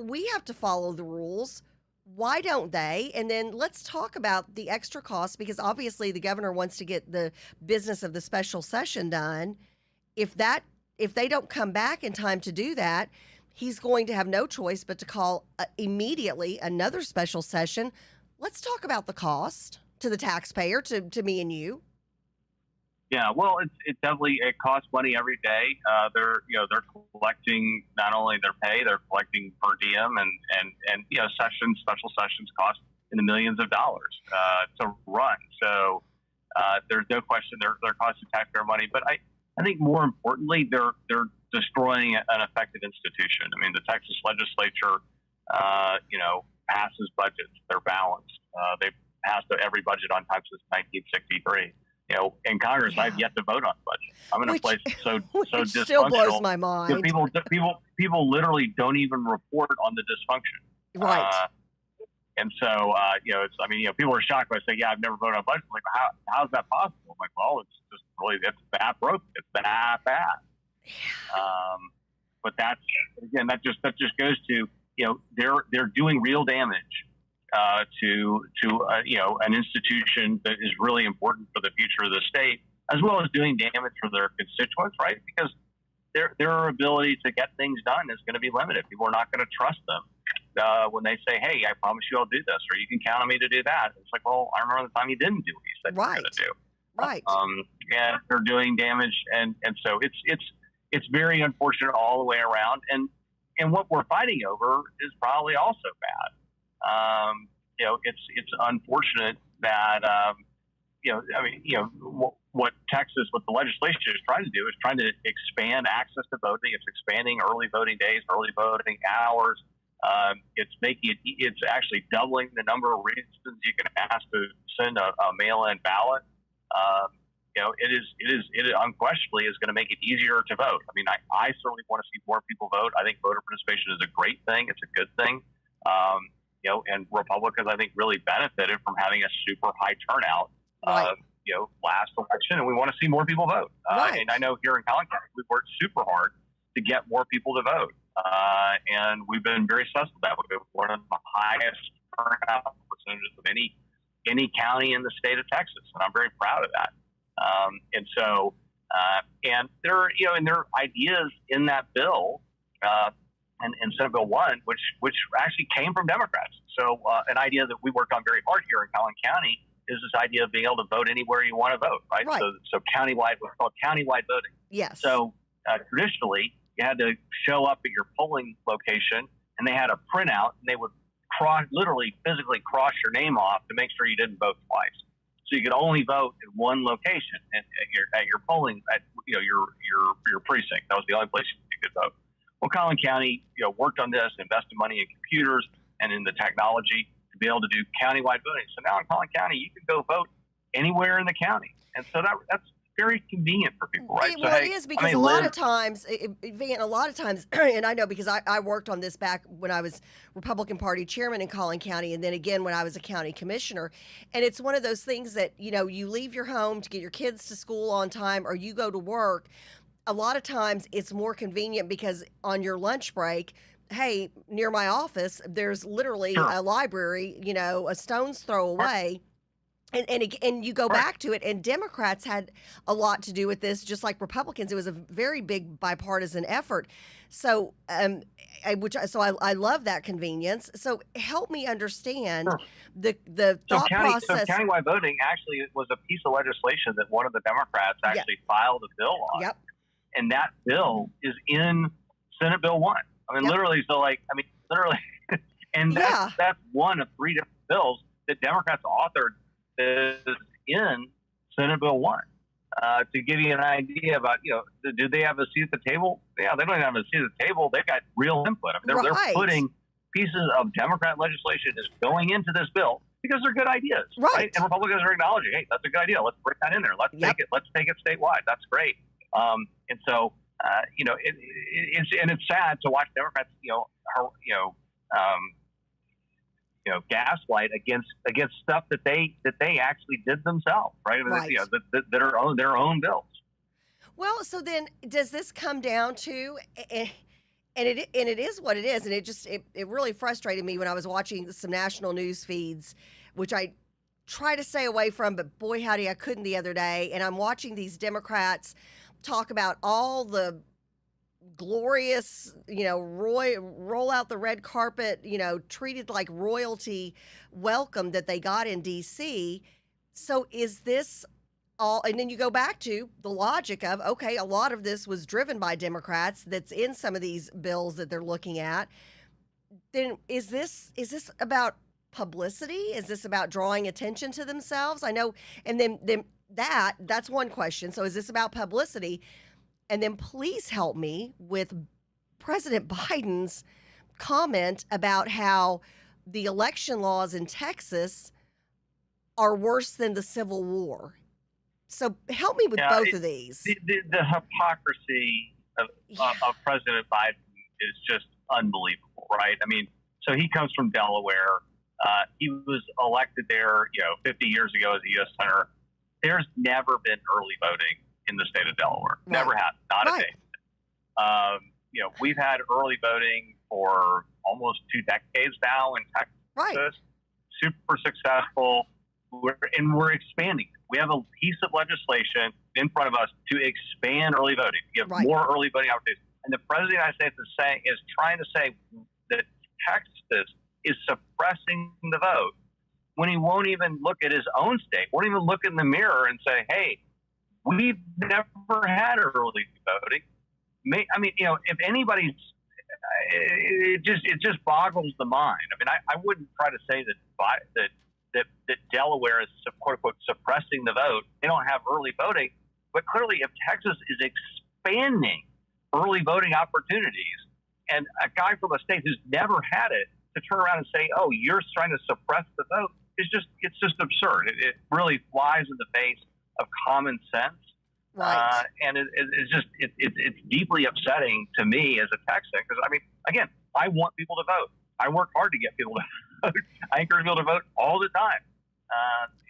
We have to follow the rules. Why don't they? And then let's talk about the extra costs, because obviously the governor wants to get the business of the special session done. If they don't come back in time to do that, he's going to have no choice but to call immediately another special session. Let's talk about the cost to the taxpayer, to me and you. Yeah, well, it definitely costs money every day. They're collecting not only their pay, they're collecting per diem, and special sessions cost in the millions of dollars to run. So there's no question they're costing taxpayer money. But I think more importantly, they're destroying an effective institution. I mean, the Texas legislature, passes budgets. They're balanced. They've passed every budget on time since 1963. In Congress, I've yet to vote on the budget. I'm in a place so dysfunctional. Still blows my mind. People literally don't even report on the dysfunction. Right. And so, people are shocked when I say, "Yeah, I've never voted on a budget." I'm like, how is that possible? I'm like, well, it's just really, it's that broken. It's that bad. But that just goes to, they're doing real damage to an institution that is really important for the future of the state, as well as doing damage for their constituents, right? Because their ability to get things done is going to be limited. People are not going to trust them when they say, "Hey, I promise you I'll do this," or "You can count on me to do that." It's like, well, I remember the time you didn't do what you said you were going to do. Right. And they're doing damage, and so it's very unfortunate all the way around. And what we're fighting over is probably also bad. It's unfortunate that what the legislature is trying to do is trying to expand access to voting. It's expanding early voting days, early voting hours. It's actually doubling the number of reasons you can ask to send a mail-in ballot. It unquestionably is going to make it easier to vote. I mean, I certainly want to see more people vote. I think voter participation is a great thing. It's a good thing. And Republicans, I think, really benefited from having a super high turnout, last election, and we want to see more people vote. And I know here in Collin County, we've worked super hard to get more people to vote. And we've been very successful at that. We've one of the highest turnout percentages of any county in the state of Texas, and I'm very proud of that. And there are ideas in that bill, and Senate Bill 1, which actually came from Democrats. So an idea that we worked on very hard here in Collin County is this idea of being able to vote anywhere you want to vote, right? So countywide, what's called countywide voting. Yes. So traditionally, you had to show up at your polling location, and they had a printout, and they would literally physically cross your name off to make sure you didn't vote twice. So you could only vote at one location at your polling at your precinct. That was the only place you could vote. Well, Collin County worked on this, invested money in computers and in the technology to be able to do countywide voting. So now in Collin County, you can go vote anywhere in the county, and so that's very convenient for people, right? Well, it is because a lot of times, and I know because I worked on this back when I was Republican Party chairman in Collin County, and then again when I was a county commissioner. And it's one of those things that, you leave your home to get your kids to school on time, or you go to work. A lot of times it's more convenient because on your lunch break, hey, near my office, there's literally a library, a stone's throw away. And you go back to it, and Democrats had a lot to do with this, just like Republicans. It was a very big bipartisan effort. So, I love that convenience. So, help me understand the thought process. So, countywide voting actually was a piece of legislation that one of the Democrats actually filed a bill on. Yep. And that bill is in Senate Bill 1. I mean, literally. And that's one of three different bills that Democrats authored is in Senate Bill 1. To give you an idea about, do they have a seat at the table? Yeah, they don't have a seat at the table. They've got real input. I mean, they're putting pieces of Democrat legislation is going into this bill because they're good ideas, right? And Republicans are acknowledging, hey, that's a good idea. Let's bring that in there. Let's take it statewide. That's great. And so, it's sad to watch Democrats, gaslight against stuff that they actually did themselves, right? That are their own bills. Well, so then does this come down to, and it is what it is, and it really frustrated me when I was watching some national news feeds, which I try to stay away from, but boy howdy, I couldn't the other day, and I'm watching these Democrats talk about all the glorious, roll out the red carpet, treated like royalty welcome that they got in DC. So is this all? And then you go back to the logic of, okay, a lot of this was driven by Democrats that's in some of these bills that they're looking at. Then is this about publicity? Is this about drawing attention to themselves? I know. And then that's one question. So is this about publicity? And then please help me with President Biden's comment about how the election laws in Texas are worse than the Civil War. So help me with both of these. The hypocrisy of President Biden is just unbelievable, right? I mean, so he comes from Delaware. He was elected there, 50 years ago as a U.S. Senator. There's never been early voting in the state of Delaware. Right. Never had, not a day. We've had early voting for almost 2 decades now in Texas. Right. Super successful. We're expanding. We have a piece of legislation in front of us to expand early voting, to give more early voting opportunities. And the President of the United States is trying to say that Texas is suppressing the vote when he won't even look at his own state, won't even look in the mirror and say, hey, we've never had early voting. I mean, if anybody's, it just boggles the mind. I mean, I wouldn't try to say that Delaware is quote unquote suppressing the vote. They don't have early voting, but clearly, if Texas is expanding early voting opportunities, and a guy from a state who's never had it to turn around and say, "Oh, you're trying to suppress the vote," it's just absurd. It really flies in the face of common sense. Right. And it's deeply upsetting to me as a Texan because, I mean, again, I want people to vote. I work hard to get people to vote. I encourage people to vote all the time.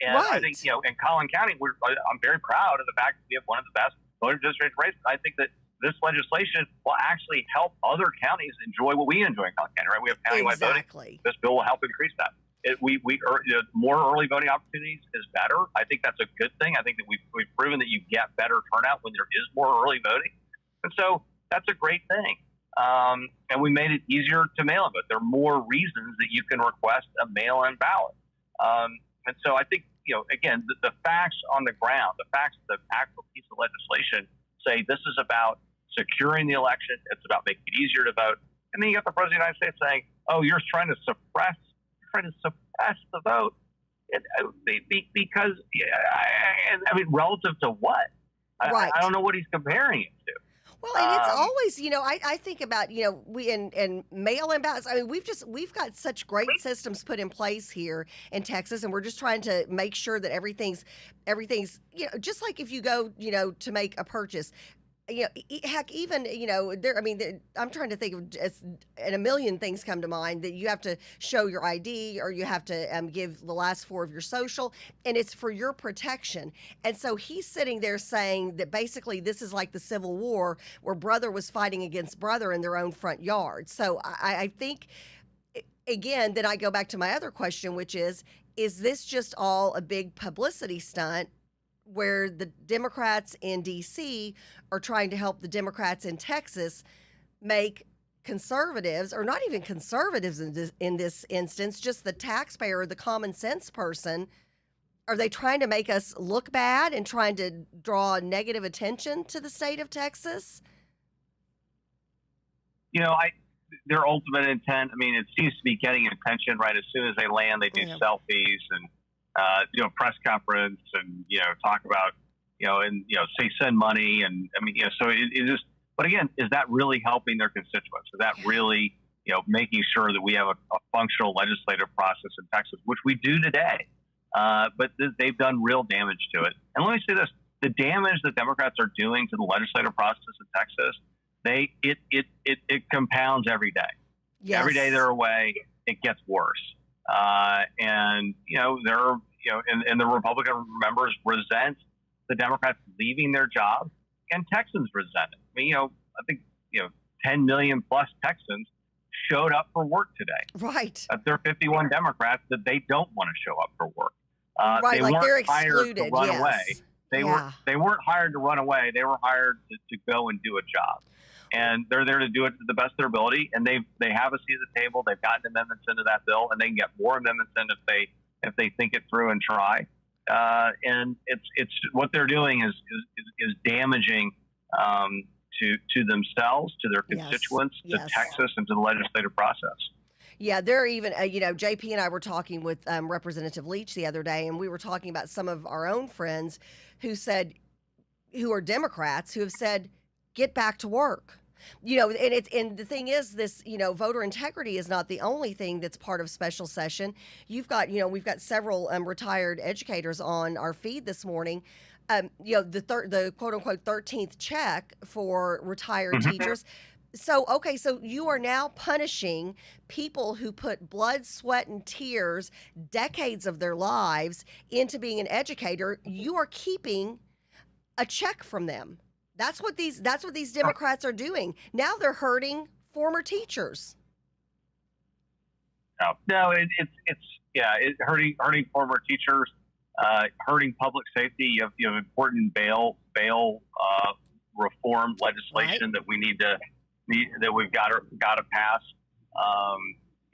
And right. I think, in Collin County, I'm very proud of the fact that we have one of the best voter registration rates. I think that this legislation will actually help other counties enjoy what we enjoy in Collin County, right? We have countywide voting. This bill will help increase that. More early voting opportunities is better. I think that's a good thing. I think that we've proven that you get better turnout when there is more early voting. And so that's a great thing. And we made it easier to mail in vote. There are more reasons that you can request a mail-in ballot. And so I think, again, the facts on the ground, the facts of the actual piece of legislation say this is about securing the election. It's about making it easier to vote. And then you got the President of the United States saying, oh, you're trying to suppress the vote. Because, I mean, relative to what? Right. I don't know what he's comparing it to. Well, and it's always, I think about, we and mail-in ballots. I mean, we've got such great systems put in place here in Texas, and we're just trying to make sure that everything's, just like if you go, to make a purchase. Heck, even, I'm trying to think of and a million things come to mind that you have to show your ID or you have to give the last four of your social, and it's for your protection. And so he's sitting there saying that basically this is like the Civil War where brother was fighting against brother in their own front yard. So I think, again, then I go back to my other question, which is this just all a big publicity stunt where the Democrats in D.C. are trying to help the Democrats in Texas make conservatives, or not even conservatives in this instance, just the taxpayer, the common sense person, are they trying to make us look bad and trying to draw negative attention to the state of Texas? Their ultimate intent, I mean, it seems to be getting attention, right? As soon as they land, they do selfies and press conference and, talk about, say send money. And I mean, so it just, but again, is that really helping their constituents? Is that really, making sure that we have a functional legislative process in Texas, which we do today? But they've done real damage to it. And let me say this, the damage that Democrats are doing to the legislative process in Texas, it compounds every day. Yes. Every day they're away, it gets worse. And the Republican members resent the Democrats leaving their jobs, and Texans resent it. I mean, I think 10 million plus Texans showed up for work today. Right. There are 51 Democrats that they don't want to show up for work. Right, they like weren't they're hired excluded. to run Yes. away. They weren't hired to run away. They were hired to go and do a job. And they're there to do it to the best of their ability. And they have a seat at the table. They've gotten amendments into that bill, and they can get more amendments in if they think it through and try. And it's what they're doing is damaging to themselves, to their constituents, to Texas, and to the legislative process. Yeah, they're even, JP and I were talking with Representative Leach the other day, and we were talking about some of our own friends who are Democrats, who have said, get back to work. And the thing is, this, voter integrity is not the only thing that's part of special session. You've got, we've got several retired educators on our feed this morning. The quote unquote 13th check for retired teachers. So you are now punishing people who put blood, sweat, and tears, decades of their lives into being an educator. You are keeping a check from them. That's what these Democrats are doing. Now they're hurting former teachers. No, it's hurting former teachers, hurting public safety. You have important bail reform legislation that we that we've got to pass.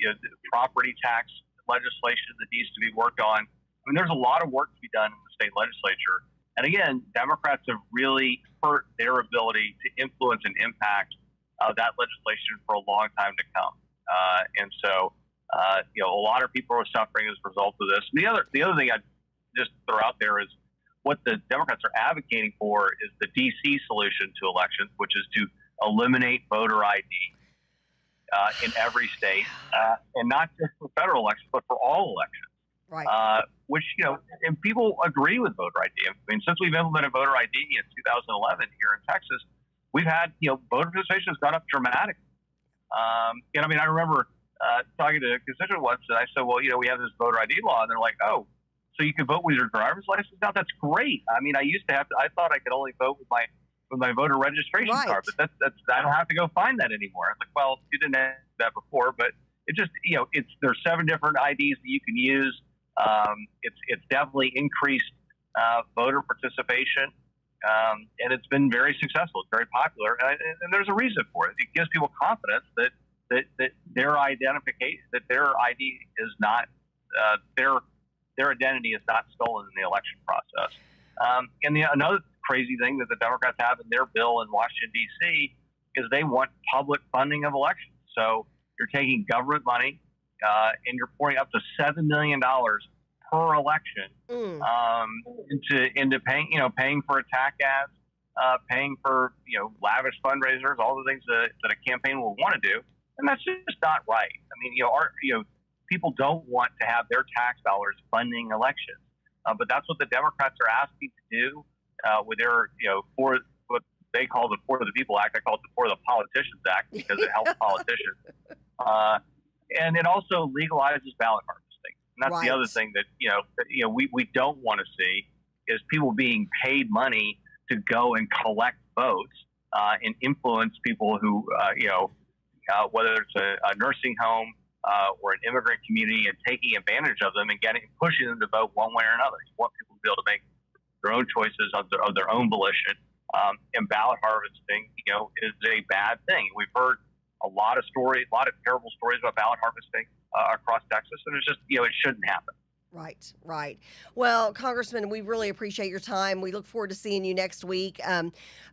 the property tax legislation that needs to be worked on. I mean, there's a lot of work to be done in the state legislature. And again, Democrats have really hurt their ability to influence and impact that legislation for a long time to come. And so, a lot of people are suffering as a result of this. The other thing I'd just throw out there is what the Democrats are advocating for is the D.C. solution to elections, which is to eliminate voter ID in every state, and not just for federal elections, but for all elections. Right. Which, and people agree with voter ID. I mean, since we've implemented voter ID in 2011 here in Texas, we've had, voter participation has gone up dramatically. And I mean, I remember talking to a constituent once, and I said, well, we have this voter ID law, and they're like, oh, so you can vote with your driver's license now? That's great. I mean, I thought I could only vote with my voter registration card, but that's I don't have to go find that anymore. I'm like, well, you didn't have that before, but it just, there's 7 different IDs that you can use. It's definitely increased voter participation, and it's been very successful. It's very popular, and there's a reason for it. It gives people confidence that their identification, that their ID is not their identity is not stolen in the election process. And another crazy thing that the Democrats have in their bill in Washington, D.C. is they want public funding of elections. So you're taking government money and you're pouring up to $7 million per election into paying for attack ads, paying for lavish fundraisers, all the things that a campaign will want to do, and that's just not right. I mean, people don't want to have their tax dollars funding elections, but that's what the Democrats are asking to do with their for what they call the For the People Act. I call it the For the Politicians Act because it helps politicians. And it also legalizes ballot harvesting. And that's the other thing that we don't want to see is people being paid money to go and collect votes and influence people who whether it's a nursing home or an immigrant community, and taking advantage of them and pushing them to vote one way or another. You want people to be able to make their own choices of their own volition. And ballot harvesting, is a bad thing. We've heard a lot of terrible stories about ballot harvesting across Texas, and it's just, it shouldn't happen. Right. Well, Congressman, we really appreciate your time. We look forward to seeing you next week.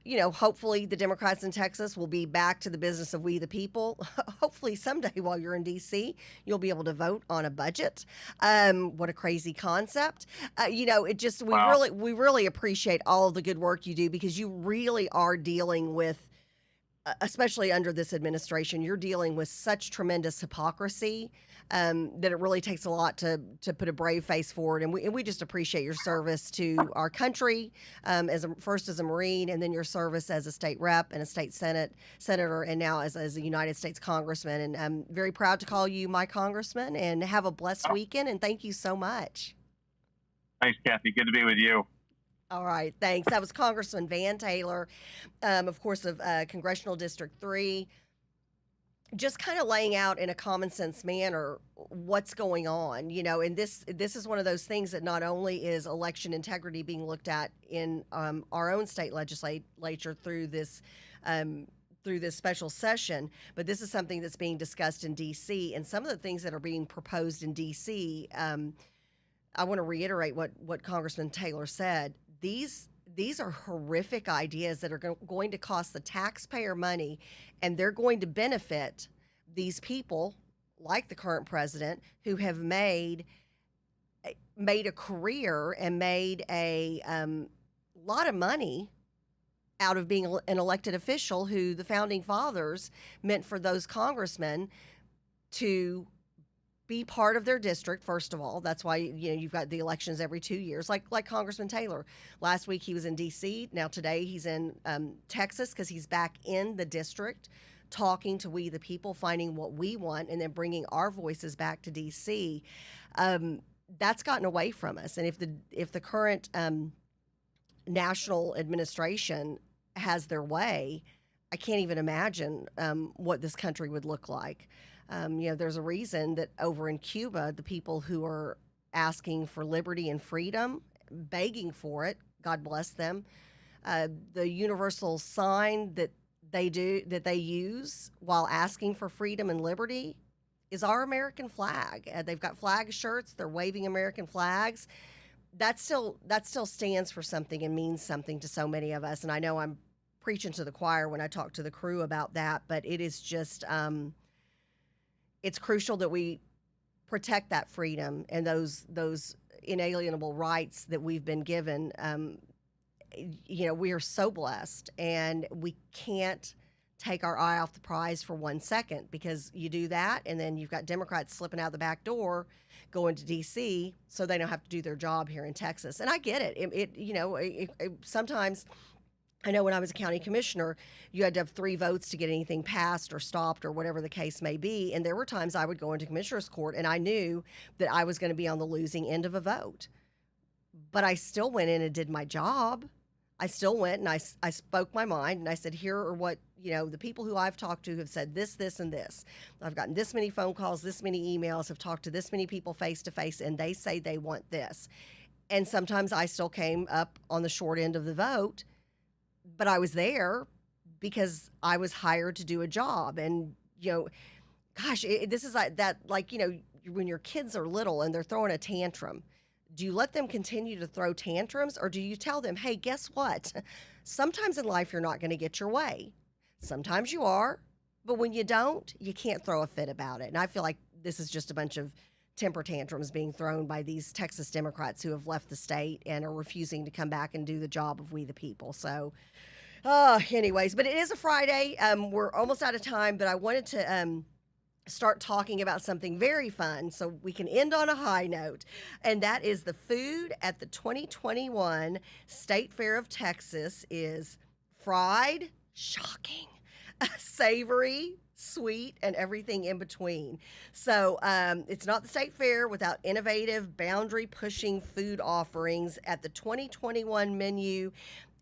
Hopefully the Democrats in Texas will be back to the business of we the people. Hopefully someday while you're in D.C., you'll be able to vote on a budget. What a crazy concept. We really appreciate all of the good work you do, because you really are dealing with, especially under this administration, you're dealing with such tremendous hypocrisy that it really takes a lot to put a brave face forward. And we just appreciate your service to our country, first as a Marine, and then your service as a state rep and a state senator, and now as a United States Congressman. And I'm very proud to call you my Congressman, and have a blessed weekend. And thank you so much. Thanks, Kathy. Good to be with you. All right, thanks. That was Congressman Van Taylor, of course, of Congressional District 3, just kind of laying out in a common sense manner what's going on, and this is one of those things that not only is election integrity being looked at in our own state legislature through this special session, but this is something that's being discussed in D.C., and some of the things that are being proposed in D.C., I want to reiterate what Congressman Taylor said. These are horrific ideas that are going to cost the taxpayer money, and they're going to benefit these people like the current president who have made a career and made a lot of money out of being an elected official, who the founding fathers meant for those congressmen to be part of their district. First of all, that's why you've got the elections every 2 years, like Congressman Taylor. Last week he was in D.C. Now today he's in Texas, because he's back in the district, talking to we the people, finding what we want, and then bringing our voices back to D.C. That's gotten away from us, and if the current national administration has their way, I can't even imagine what this country would look like. There's a reason that over in Cuba, the people who are asking for liberty and freedom, begging for it, God bless them, the universal sign that they use while asking for freedom and liberty is our American flag. They've got flag shirts. They're waving American flags. That still stands for something and means something to so many of us. And I know I'm preaching to the choir when I talk to the crew about that, but it is just it's crucial that we protect that freedom and those inalienable rights that we've been given. We are so blessed, and we can't take our eye off the prize for 1 second, because you do that and then you've got Democrats slipping out the back door going to DC so they don't have to do their job here in Texas. And I get it. Sometimes, I know when I was a county commissioner, you had to have 3 votes to get anything passed or stopped or whatever the case may be. And there were times I would go into commissioner's court and I knew that I was going to be on the losing end of a vote. But I still went in and did my job. I still went and I spoke my mind, and I said, here are what, the people who I've talked to have said this, this, and this. I've gotten this many phone calls, this many emails, have talked to this many people face to face, and they say they want this. And sometimes I still came up on the short end of the vote, but I was there because I was hired to do a job. And, this is like that, when your kids are little and they're throwing a tantrum. Do you let them continue to throw tantrums, or do you tell them, hey, guess what? Sometimes in life you're not going to get your way. Sometimes you are, but when you don't, you can't throw a fit about it. And I feel like this is just a bunch of temper tantrums being thrown by these Texas Democrats who have left the state and are refusing to come back and do the job of we the people. So, anyways, but it is a Friday. We're almost out of time, but I wanted to start talking about something very fun so we can end on a high note, and that is the food at the 2021 State Fair of Texas is fried, shocking, savory, sweet, and everything in between. So it's not the State Fair without innovative, boundary-pushing food offerings at the 2021 menu.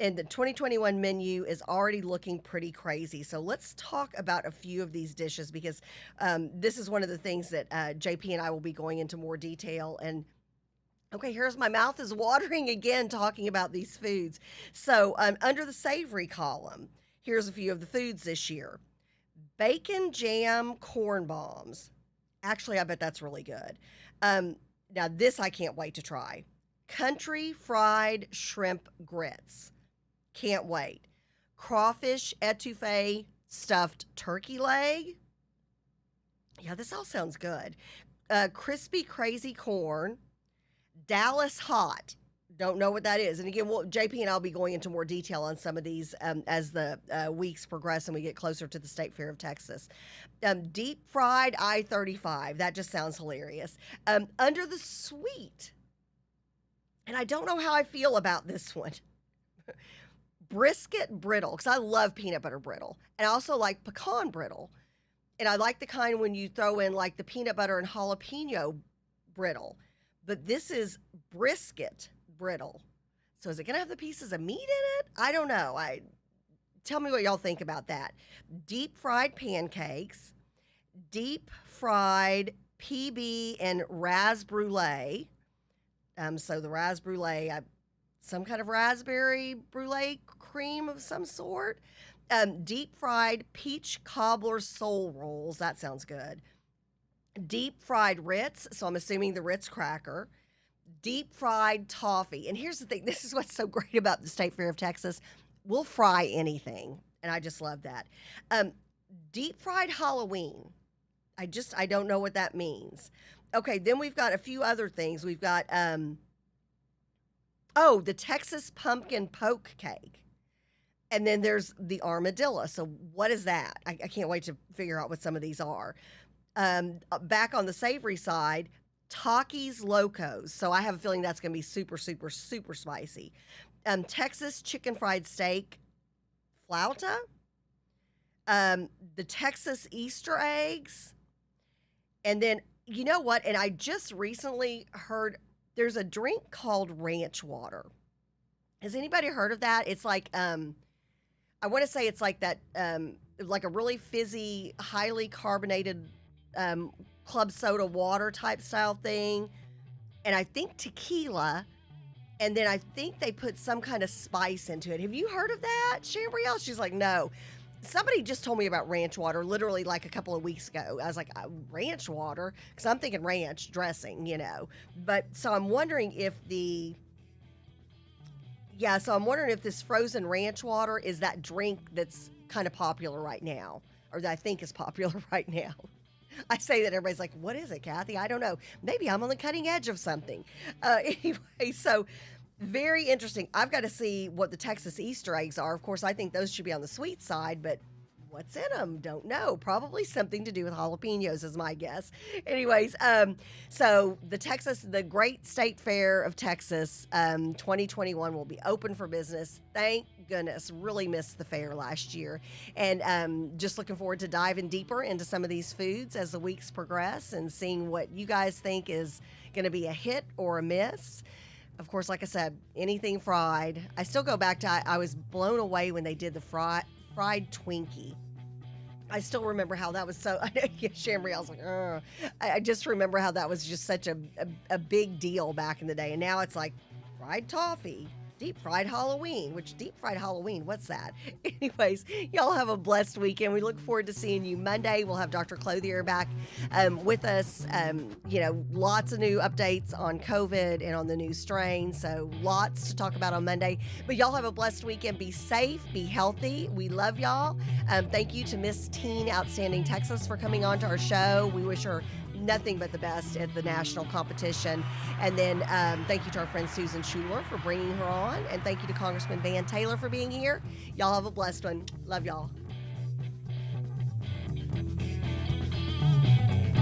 And the 2021 menu is already looking pretty crazy. So let's talk about a few of these dishes, because this is one of the things that JP and I will be going into more detail. And okay, here's my mouth is watering again talking about these foods. So under the savory column, here's a few of the foods this year. Bacon jam corn bombs. Actually, I bet that's really good. Now, this I can't wait to try. Country fried shrimp grits. Can't wait. Crawfish etouffee stuffed turkey leg. Yeah, this all sounds good. Crispy crazy corn. Dallas hot. Don't know what that is. And again, JP and I'll be going into more detail on some of these as the weeks progress and we get closer to the State Fair of Texas. Deep fried I-35. That just sounds hilarious. Under the sweet. And I don't know how I feel about this one. Brisket brittle, because I love peanut butter brittle. And I also like pecan brittle. And I like the kind when you throw in like the peanut butter and jalapeno brittle. But this is brisket brittle. So is it going to have the pieces of meat in it? I don't know. Tell me what y'all think about that. Deep fried pancakes, deep fried PB and ras brulee. So the ras brulee, some kind of raspberry brulee cream of some sort. Deep fried peach cobbler soul rolls. That sounds good. Deep fried Ritz. So I'm assuming the Ritz cracker. Deep fried toffee. And here's the thing. This is what's so great about the State Fair of Texas. We'll fry anything. And I just love that. Deep fried Halloween. I don't know what that means. Okay, then we've got a few other things. We've got, the Texas pumpkin poke cake. And then there's the armadillo. So what is that? I can't wait to figure out what some of these are. Back on the savory side, Takis Locos. So I have a feeling that's going to be super, super, super spicy. Texas chicken fried steak, flauta. The Texas Easter eggs. And then, you know what? And I just recently heard there's a drink called ranch water. Has anybody heard of that? It's like, I want to say it's like that, like a really fizzy, highly carbonated club soda water type style thing. And I think tequila. And then I think they put some kind of spice into it. Have you heard of that, Chambrielle? She's like, no. somebody just told me about ranch water literally like a couple of weeks ago. I was like, ranch water? Because I'm thinking ranch dressing, you know. But so I'm wondering if I'm wondering if this frozen ranch water is that drink that's kind of popular right now, or that I think is popular right now. I say that everybody's like, what is it, Kathy? I don't know. Maybe I'm on the cutting edge of something. Anyway, so very interesting. I've got to see what the Texas Easter eggs are. Of course, I think those should be on the sweet side, but what's in them? Don't know. Probably something to do with jalapenos is my guess. Anyways, so the Great State Fair of Texas 2021 will be open for business. Thank goodness. Really missed the fair last year. And just looking forward to diving deeper into some of these foods as the weeks progress and seeing what you guys think is going to be a hit or a miss. Of course, like I said, anything fried. I still go back to, I was blown away when they did the fried Twinkie. I still remember how that was so, Shamri, I was like, I just remember how that was just such a big deal back in the day. And now it's like fried toffee, deep fried Halloween, what's that? Anyways, y'all have a blessed weekend. We look forward to seeing you Monday. We'll have Dr. Clothier back with us. Lots of new updates on COVID and on the new strain. So lots to talk about on Monday. But y'all have a blessed weekend. Be safe, be healthy. We love y'all. Thank you to Miss Teen Outstanding Texas for coming on to our show. We wish her nothing but the best at the national competition. And then thank you to our friend Susan Schuler for bringing her on. And thank you to Congressman Van Taylor for being here. Y'all have a blessed one. Love y'all.